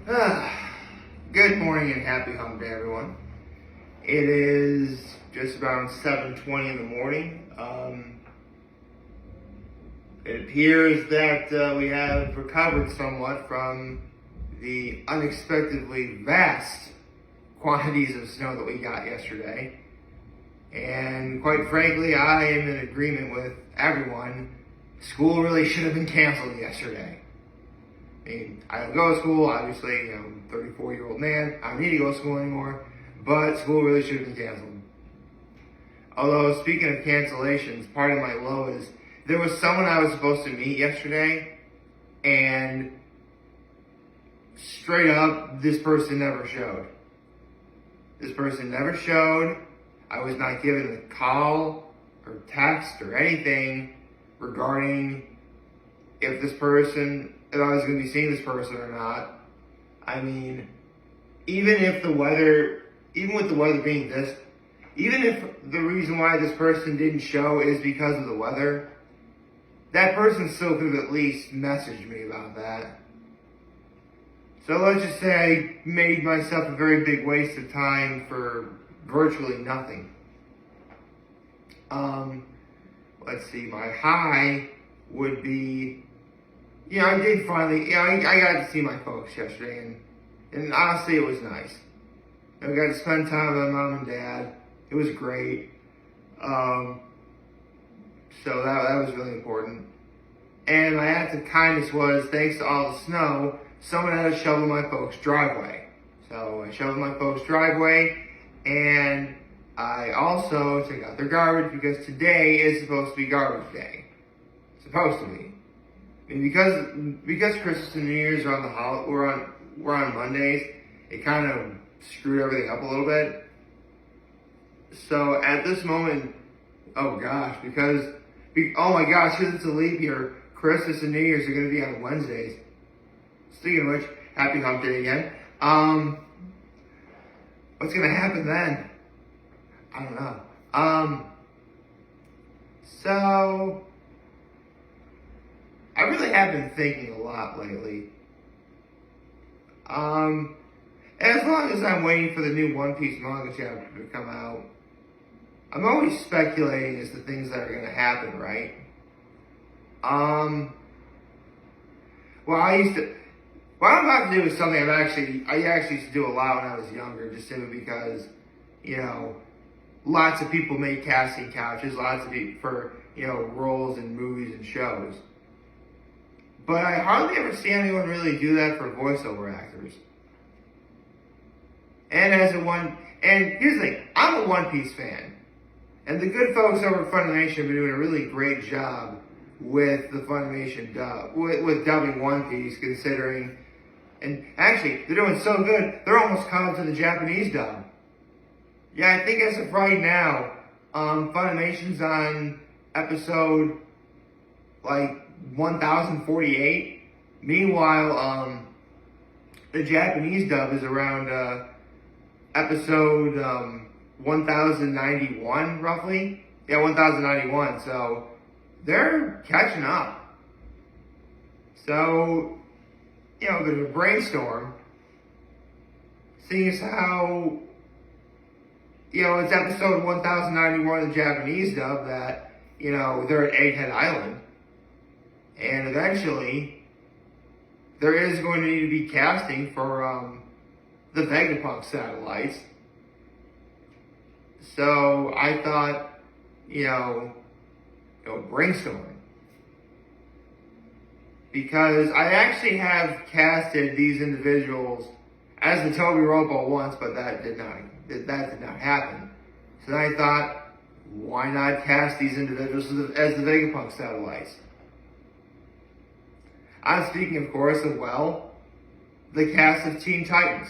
Good morning and happy hump day, everyone. It is just around 7:20 in the morning. It appears that we have recovered somewhat from the unexpectedly vast quantities of snow that we got yesterday. And quite frankly, I am in agreement with everyone. School really should have been canceled yesterday. I mean, I don't go to school, obviously, I'm a 34-year-old man. I don't need to go to school anymore, but school really should have been canceled. Although, speaking of cancellations, part of my low is there was someone I was supposed to meet yesterday, and straight up, this person never showed. This person never showed. I was not given a call or text or anything regarding if I was going to be seeing this person or not. I mean, even with the weather being this, even if the reason why this person didn't show is because of the weather, that person still could have at least messaged me about that. So let's just say I made myself a very big waste of time for virtually nothing. Let's see, my high would be, I did finally, I got to see my folks yesterday, and honestly, it was nice. I got to spend time with my mom and dad. It was great. So that was really important. And my act of kindness was, thanks to all the snow, someone had to shovel my folks' driveway. So I shoveled my folks' driveway, and I also took out their garbage because today is supposed to be garbage day. Supposed to be. I mean, because Christmas and New Year's are we're on Mondays, it kind of screwed everything up a little bit. So at this moment, because it's a leap year, Christmas and New Year's are going to be on Wednesdays. Speaking of which, happy hump day again. What's going to happen then? I don't know. So I really have been thinking a lot lately. As long as I'm waiting for the new One Piece manga chapter to come out, I'm always speculating as to things that are going to happen, right? What I'm about to do is something I actually used to do a lot when I was younger, just simply because, lots of people make casting couches, lots of people for, roles in movies and shows. But I hardly ever see anyone really do that for voiceover actors. And here's the thing, I'm a One Piece fan. And the good folks over at Funimation have been doing a really great job with the Funimation dub, with dubbing One Piece, considering, and actually, they're doing so good, they're almost caught up to the Japanese dub. Yeah, I think as of right now, Funimation's on episode, 1048. Meanwhile, the Japanese dub is around, episode, 1091, roughly. Yeah, 1091, so they're catching up. So, a bit of a brainstorm, seeing as how, it's episode 1091 of the Japanese dub that, they're at Egghead Island. And eventually, there is going to need to be casting for, the Vegapunk satellites. So I thought, brainstorm. Because I actually have casted these individuals as the Toby Robo once, but that did not happen. So then I thought, why not cast these individuals as the Vegapunk satellites? I'm speaking, of course, of, the cast of Teen Titans.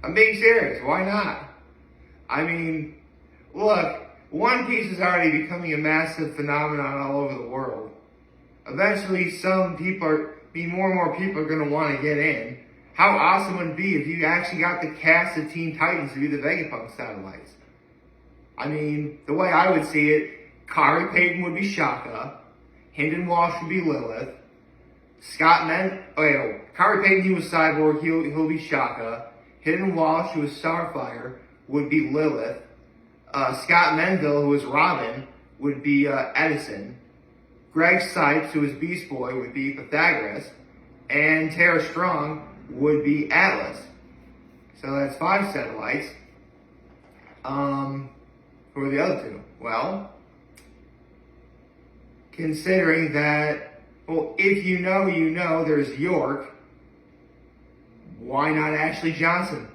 I'm being serious. Why not? I mean, look, One Piece is already becoming a massive phenomenon all over the world. Eventually, more and more people are going to want to get in. How awesome would it be if you actually got the cast of Teen Titans to be the Vegapunk satellites? I mean, the way I would see it, Kari Payton would be Shaka, Hinden Walsh would be Lilith, Harry Payton, he was Cyborg, he'll be Shaka. Hidden Walsh, who was Starfire, would be Lilith. Scott Menville, who was Robin, would be Edison. Greg Sipes, who was Beast Boy, would be Pythagoras. And Tara Strong would be Atlas. So that's 5 satellites. Who are the other 2? Well, considering that, well, if you know, there's York, why not Ashley Johnson?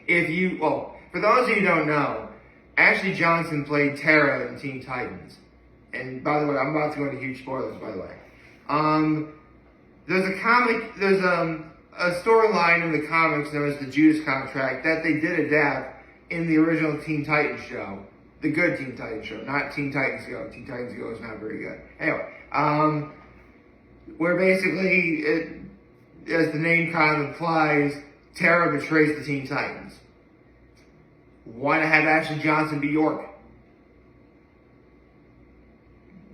For those of you who don't know, Ashley Johnson played Tara in Teen Titans. And by the way, I'm about to go into huge spoilers, by the way. There's a storyline in the comics known as the Judas Contract that they did adapt in the original Teen Titans show. The good Teen Titans show, not Teen Titans Go. Teen Titans Go is not very good. Anyway, where basically, as the name kind of implies, Tara betrays the Teen Titans. Why not have Ashley Johnson be York?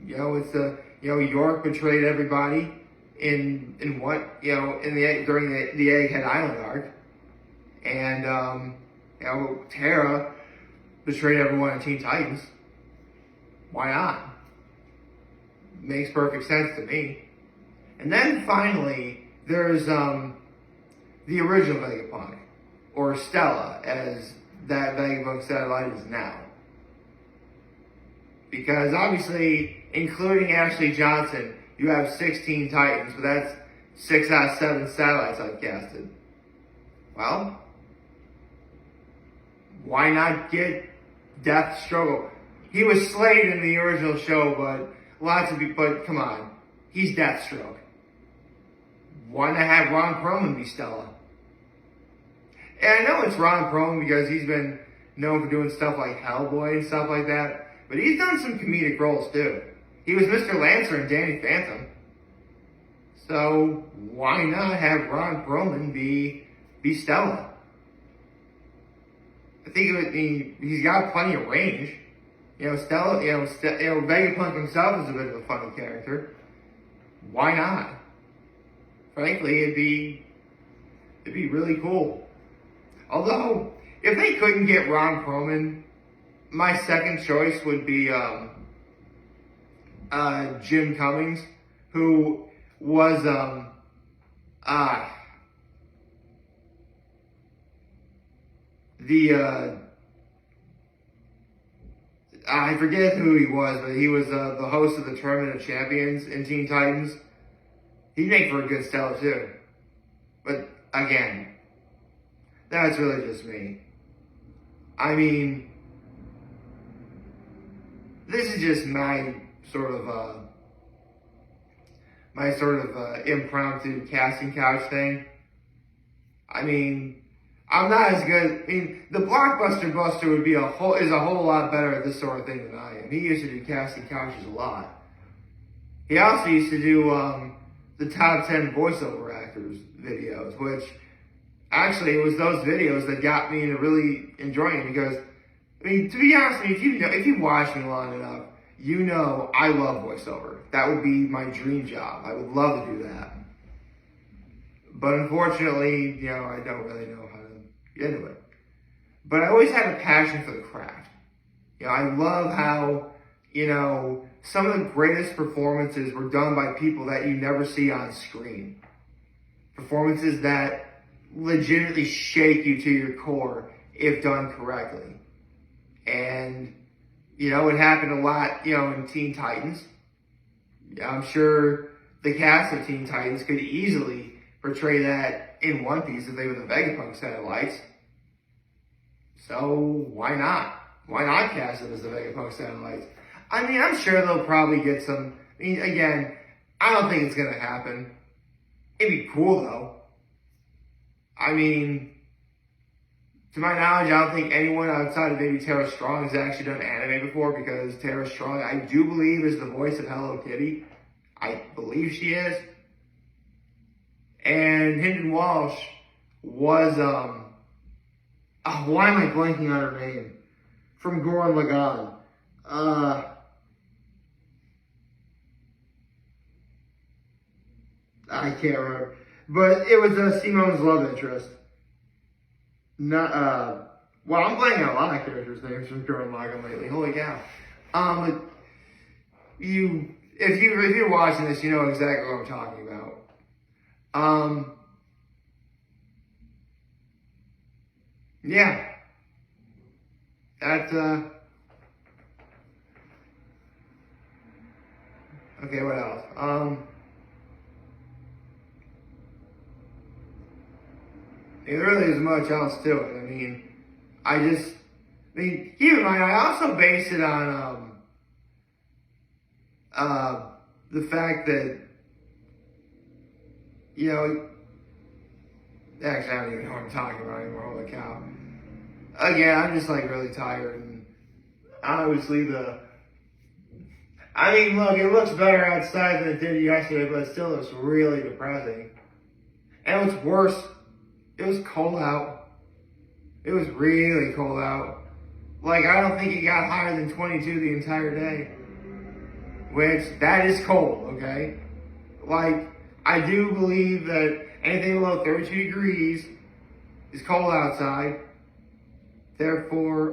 York betrayed everybody during the Egghead Arc, and Tara betrayed everyone in Teen Titans. Why not? Makes perfect sense to me. And then finally, there's the original Vegapunk, or Stella, as that Vegapunk satellite is now. Because obviously, including Ashley Johnson, you have 16 Titans, but that's 6 out of 7 satellites I've casted. Well, why not get Deathstroke? He was Slade in the original show, but come on, he's Deathstroke. Why not have Ron Perlman be Stella? And I know it's Ron Perlman because he's been known for doing stuff like Hellboy and stuff like that, but he's done some comedic roles too. He was Mr. Lancer in Danny Phantom. So why not have Ron Perlman be Stella? I think he's got plenty of range. Stella, Vegapunk himself is a bit of a funny character. Why not? Frankly, it'd be really cool. Although, if they couldn't get Ron Perlman, my second choice would be Jim Cummings, who was I forget who he was, but he was the host of the Tournament of Champions in Teen Titans. He'd make for a good Stella too. But again, that's really just me. I mean, this is just my sort of impromptu casting couch thing. I mean, I'm not as good. I mean, the Blockbuster Buster is a whole lot better at this sort of thing than I am. He used to do casting couches a lot. He also used to do the top 10 voiceover actors videos, which actually it was those videos that got me into really enjoying it because, I mean, to be honest with you, if you watch me long enough, you know I love voiceover. That would be my dream job. I would love to do that. But unfortunately, I don't really know how to get into it. But I always had a passion for the craft. I love how, some of the greatest performances were done by people that you never see on screen. Performances that legitimately shake you to your core if done correctly. And, it happened a lot, in Teen Titans. I'm sure the cast of Teen Titans could easily portray that in One Piece if they were the Vegapunk satellites. So why not? Why not cast it as the Vegapunk satellites? I mean, I'm sure they'll probably get some. I mean, again, I don't think it's gonna happen. It'd be cool though. I mean, to my knowledge, I don't think anyone outside of maybe Tara Strong has actually done anime before, because Tara Strong, I do believe, is the voice of Hello Kitty. I believe she is. And Hidden Walsh was, why am I blanking on her name? From Gurren Lagann. I can't remember. But it was Simone's love interest. Not, well, I'm playing a lot of characters' names from Gurren Lagann lately. Holy cow. But if you're watching this, you know exactly what I'm talking about. Yeah. That's, okay, what else? There really isn't much else to it. I mean, keep in mind, I also base it on, the fact that, actually, I don't even know what I'm talking about anymore. Holy cow. Again, I'm just like really tired, and obviously look, it looks better outside than it did yesterday, but it still looks really depressing. And what's worse, it was cold out. It was really cold out. Like, I don't think it got higher than 22 the entire day. Which, that is cold, okay? Like, I do believe that anything below 32 degrees is cold outside. Therefore,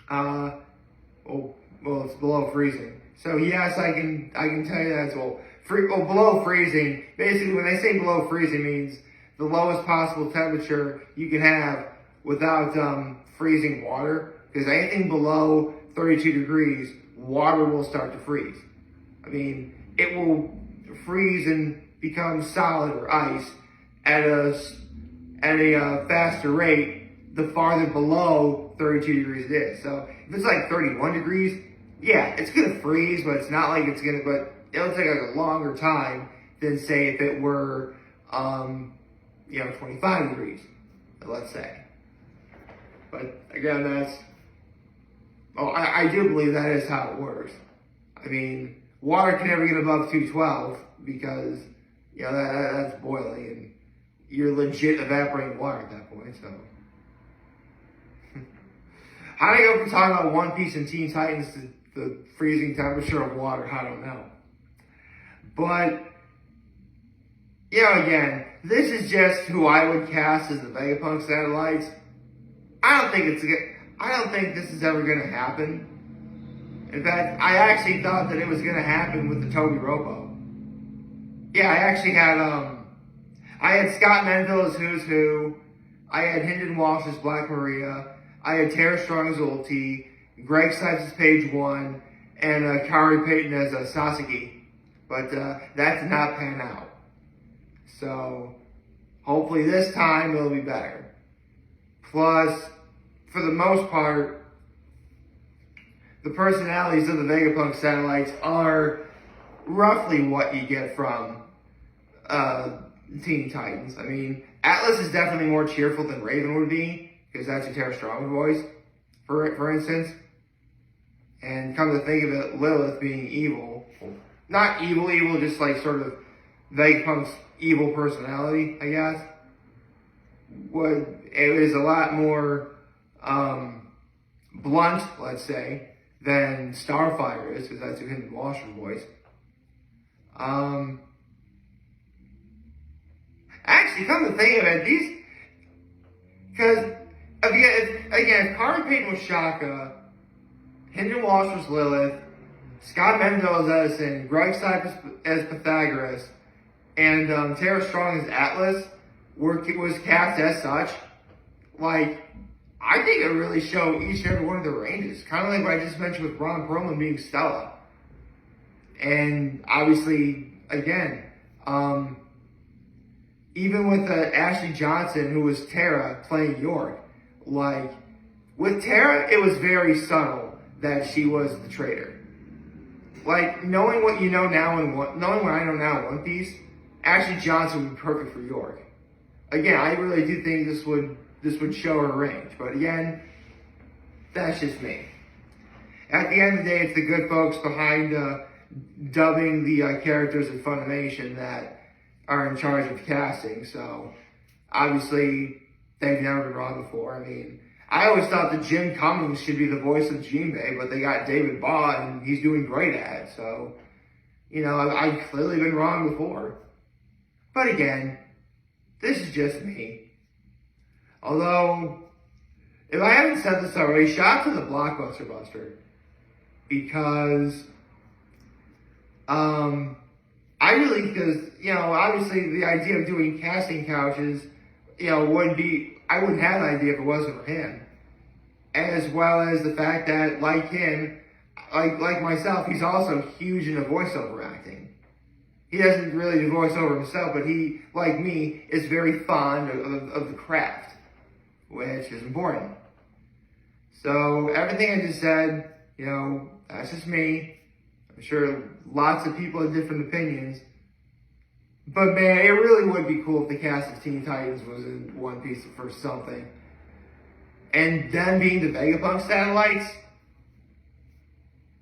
well, it's below freezing. So yes, I can tell you that as well. Below freezing, basically when they say below freezing means the lowest possible temperature you can have without freezing water. Because anything below 32 degrees, water will start to freeze. It will freeze and become solid or ice at a faster rate the farther below 32 degrees it is. So if it's like 31 degrees, yeah, it's gonna freeze, but it's not like it's gonna, but it'll take like a longer time than say if it were, 25 degrees, let's say. But again, I do believe that is how it works. Water can never get above 212 because, that's boiling and you're legit evaporating water at that point, so. How do you go from talking about One Piece and Teen Titans to the freezing temperature of water? I don't know. But, again, this is just who I would cast as the Vegapunk satellites. I don't think this is ever going to happen. In fact, I actually thought that it was going to happen with the Toby Robo. Yeah, I actually had, I had Scott Menville's Who's Who. I had Hendon Walsh's Black Maria. I had Tara Strong's Ulti, Greg Sipes' Page 1, and Kari Payton as Sasaki. But that did not pan out. So, hopefully this time it'll be better. Plus, for the most part, the personalities of the Vegapunk satellites are roughly what you get from Teen Titans. Atlas is definitely more cheerful than Raven would be, because that's a Tara Strong voice, for instance. And come to think of it, Lilith being evil. Not evil, just like sort of Vegapunk's evil personality, I guess. It is a lot more blunt, let's say, than Starfire is, because that's a Hendon Walsh's voice. Actually, come to think of it, because if Kari Payton was Shaka, Hendon Walsh was Lilith, Scott Menville as Edison, Greg Sipes as Pythagoras, and Tara Strong as Atlas was cast as such, I think it really showed each and every one of their ranges. Kind of like what I just mentioned with Ron Perlman being Stella. And obviously, again, even with Ashley Johnson, who was Tara, playing York, with Tara, it was very subtle that she was the traitor. Knowing what you know now and knowing what I know now in One Piece, Ashley Johnson would be perfect for York. Again, I really do think this would show her range. But again, that's just me. At the end of the day, it's the good folks behind dubbing the characters in Funimation that are in charge of casting. So, obviously, they've never been wrong before. I always thought that Jim Cummings should be the voice of Jinbei, but they got David Baugh, and he's doing great at it. So, You know, I've clearly been wrong before. But again, this is just me. Although, if I haven't said this already, shout out to the Blockbuster Buster. Because, because, you know, obviously the idea of doing casting couches, you know, I wouldn't have an idea if it wasn't for him. As well as the fact that, like him, like myself, he's also huge into voiceover acting. He doesn't really do voiceover himself, but he, like me, is very fond of the craft, which is important. So everything I just said, you know, that's just me. I'm sure lots of people have different opinions. But man, it really would be cool if the cast of Teen Titans was in One Piece for something. And them being the Vegapunk satellites,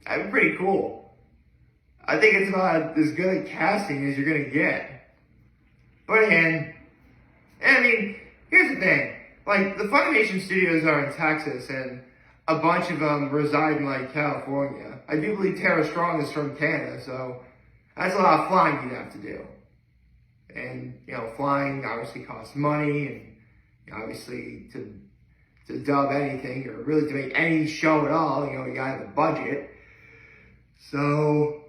that'd be pretty cool. I think it's about as good at casting as you're gonna get. But again, I mean, here's the thing. Like, the Funimation studios are in Texas, and a bunch of them reside in, like, California. I do believe Tara Strong is from Canada, so that's a lot of flying you'd have to do. And, you know, flying obviously costs money, and you know, obviously to dub anything, or really to make any show at all, you know, you gotta have a budget. So,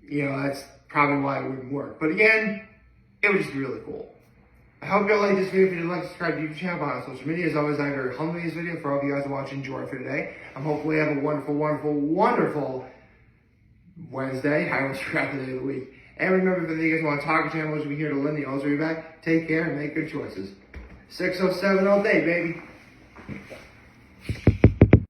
you know, that's probably why it wouldn't work. But again, it would just be really cool. I hope you all like this video. If you did, like, subscribe to the YouTube channel, on social media. As always, I'm very humble in this video. For all of you guys who watch and enjoy for today, I'm hopefully have a wonderful, wonderful, wonderful Wednesday. I almost forgot the day of the week. And remember, if you guys want to talk to channel, we'll be here to lend the always be back. Take care and make good choices. 607 all day, baby.